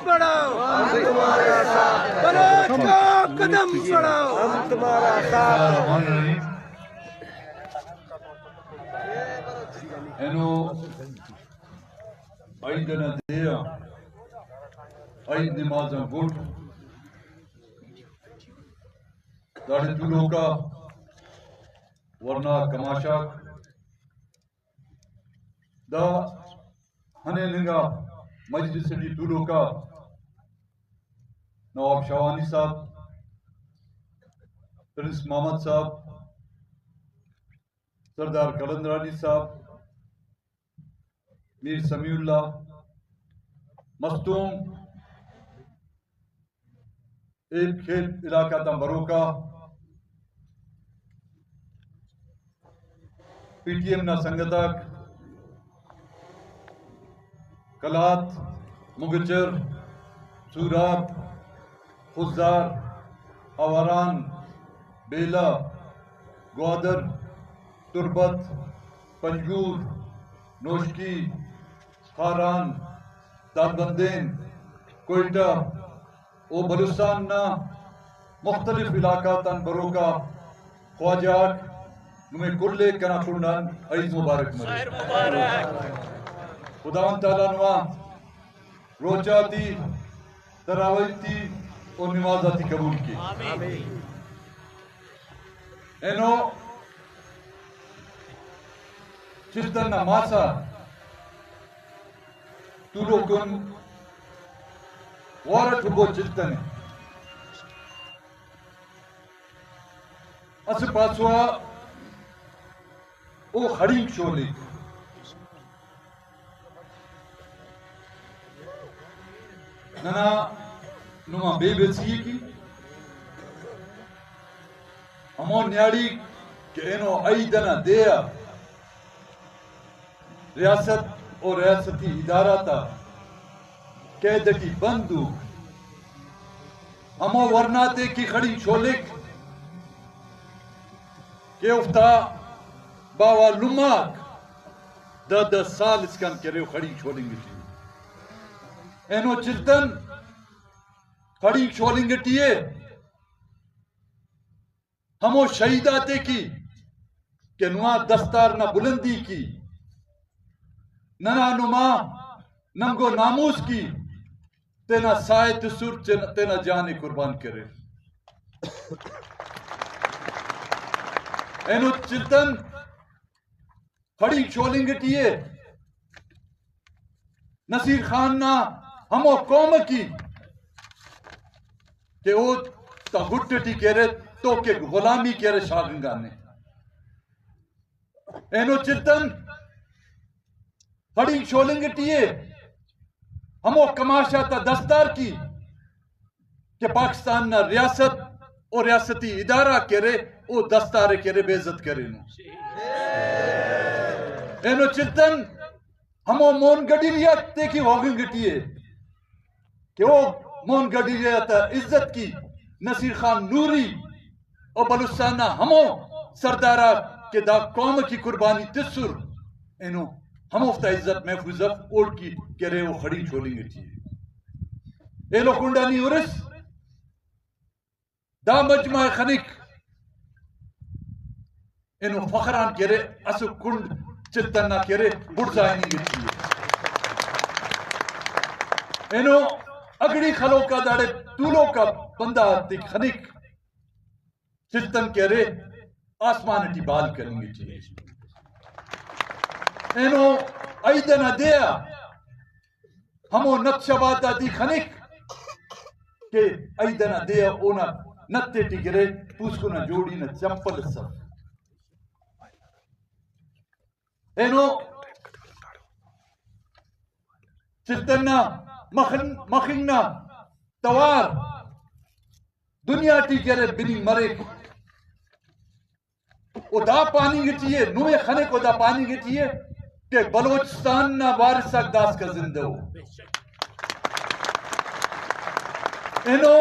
بڑھاؤ بلوچ کا قدم بڑھاؤ اینو عید نہ دیا عید نمازاں گھٹ داڑے دلوں کا ورنہ کماشا دا ہنے لنگا مجلس دی دلوں کا نواب شوانی صاحب پرنس محمد صاحب سردار کلندرانی صاحب میر سمیع اللہ مستوم ایک کھیل علاقہ تا بروکا پی ٹی ایم نا سنگتک کلات مگچر سوراب خزدار آواران بیلا گوادر تربت پنجگور نوشکی خاران داربندین کوئٹہ او بلوچستان نا مختلف علاقہ تن بروکا خواجات نمیں کلے کنا کنڈان عید مبارک مرے خداوند تعالیٰ نما روچاتی تراویتی اور نمازاتی قبول کی اینو چلتن ماسا تولو کن وارت ہو چلتن اس پاسوا او خڑیم شولی ننا نما بے بیسی کی ہمون نیاڑی کہ اینو عیدنا دیا ریاست اور ریاستی ادارہ تا قیدٹی بندو ہمو ورناتے کی کھڑی چھولک کہ افتا باوا لماک 10 سال اس کن کرے کھڑی چھولیں گے اینو چلتن کھڑی چھولیں گے ٹیے ہمو شہیداتے کی کہ نوا دستار نہ بلندی کی ننا نما نمگو ناموس کی تینا سائے تسور تینا جانے قربان کرے اینو چلتن کھڑی چھولیں گے ٹیے نصیر خان نا ہمو قوم کی کہ او تا گھٹٹی کہرے تو کہ غلامی کہرے شاگنگانے اینو چلتن کھڑی چھولیں گے ٹیے ہمو کماشا تا دستار کی کہ پاکستان نا ریاست اور ریاستی ادارہ کرے او دستار کرے بے عزت کرے نو اینو چلتن ہمو مون گڈیریت دیکھی ہوگن گٹیے کہ وہ مون گڈیریت عزت کی نصیر خان نوری اور بلوچستان ہمو سردارہ کے دا قوم کی قربانی تسر اینو ہم افتا عزت محفوظ اوڑ کی کرے وہ کھڑی چھولیں گٹیے ایلو کنڈانی ورس دا مجمع خنک اینو فخران کرے اسو کنڈ چلتن نہ کرے بڑھزائنی گٹیے اینو اگڑی خلو کا داڑے طولوں کا بندہ تک خنک چلتن کرے آسمان ٹی بال کریں گٹیے اینو عیدنا دیا ہمو نقشباتا دی خنک کہ عیدنا دیا اونا نتے ٹی گرے پوس کو نہ جوڑی نہ چمپل سب اینو چلتنا مخننا توار دنیا ٹی کرے بنی مرے او دا پانی گٹیے نوے خنے کو دا پانی گٹیے کہ بلوچستان نا وارث اقداس کا زندہ ہو اینو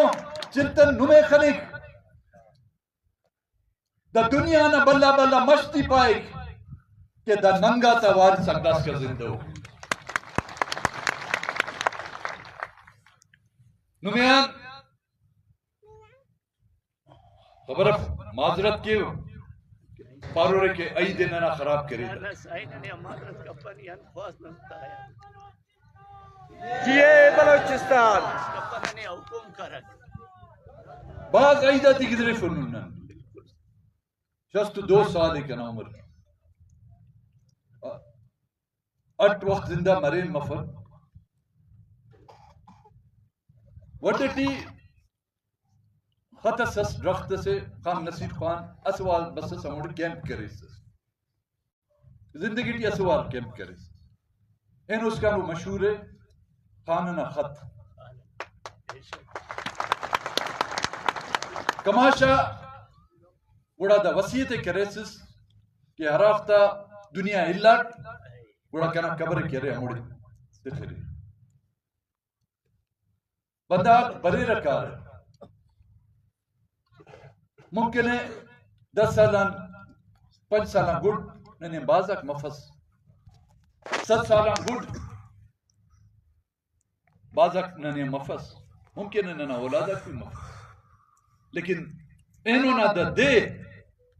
چلتن نوے خنک دا دنیا نا بلا بلا مشتی پائے کہ دا ننگا تا وارث اقداس کا زندہ ہو نمیان خبر معذرت کے پارورے کے ای دن نہ خراب کرے یہ بلوچستان بعض ایدہ تی گدرے فنونن شست 2 سال کن عمر اٹ وقت زندہ مرین مفر وٹٹی خط سس رخت سے خام نصیر خان اسوال بس سموڑ کیمپ کرے زندگی ٹی اسوال کیمپ کرے این اس کا وہ مشہور ہے خاننا خط کماشا بڑا دا وسیعت کریسس کہ ہر ہفتہ دنیا ہلٹ بڑا کنا قبر کرے ہمڑے تخری بندہ برے رکار ممکن ہے 10 سالان 5 سالان گڑ ننے بازک مفس 7 سالان گڑ بازک ننے مفس ممکن ہے ننا اولادک بھی مفس لیکن اینو نا دا دے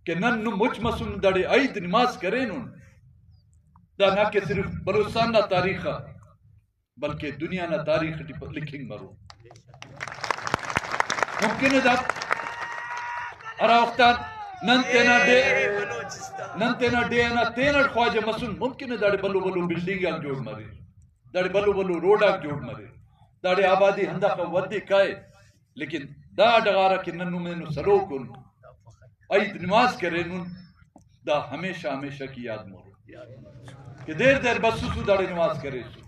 کہ نن نو مجھ مسلم داڑے عید نماز کریں نو دا نا کہ صرف بلوچستان نا تاریخا بلکہ دنیا نا تاریخ لکھیں مرو ممکن ہے دا ارا وقتان نن تینا ڈے نا تینا خواجہ مسلم ممکن ہے داڑے بلو بلو بلڈنگ آگ جوڑ مرے داڑے بلو بلو روڈ آگ جوڑ مرے داڑے آبادی ہندہ کا ودی کائے لیکن دا ڈغارہ کہ ننو میں نو سلو کن عید نماز کرے نن دا ہمیشہ ہمیشہ کی یاد مورو کہ دیر دیر بسوسو داڑے نماز کرے سو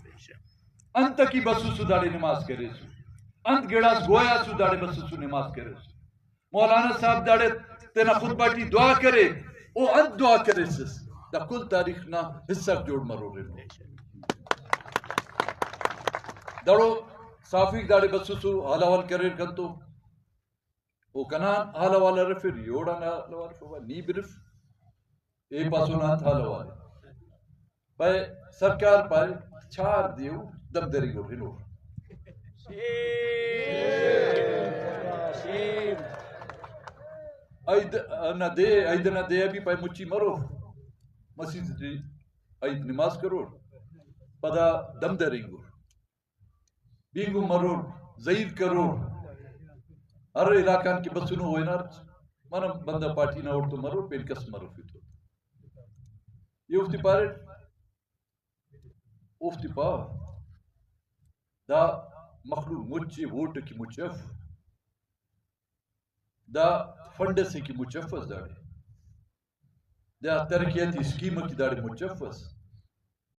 انت کی بسوسو داڑے نماز کرے سو انت گڑاس گویا سو داڑے بسوسو نماز کرے سو مولانا صاحب داڑے تینا خطبہ ٹی دعا کرے او انت دعا کرے سس دا کل تاریخ نا حصہ جوڑ مرو رہے داڑو صافی داڑے بسوسو حالاوال کرے کنتو او کنان حالاوالا رفر یوڑا نا حالاوالا رفر نی برف اے پاسو نات حالاوالا پائے سرکار پائے چھار دیو دم دری گو ہلو عید نہ دے ابھی پائے مچی مرو مسیح جی عید نماز کرو پدا دم دری گو بینگو مرو ضعیف کرو ہر علاقان کی بسنو ہوئے نا مانا بندہ پارٹی نہ اڑتو مرو پین کس مرو فیتو یہ افتی پارے افتی پا دا مخلوق مچی ووٹ کی مچف دا فنڈ سے کی مچفس داڑے دا ترقیاتی اسکیم کی داڑے مچفس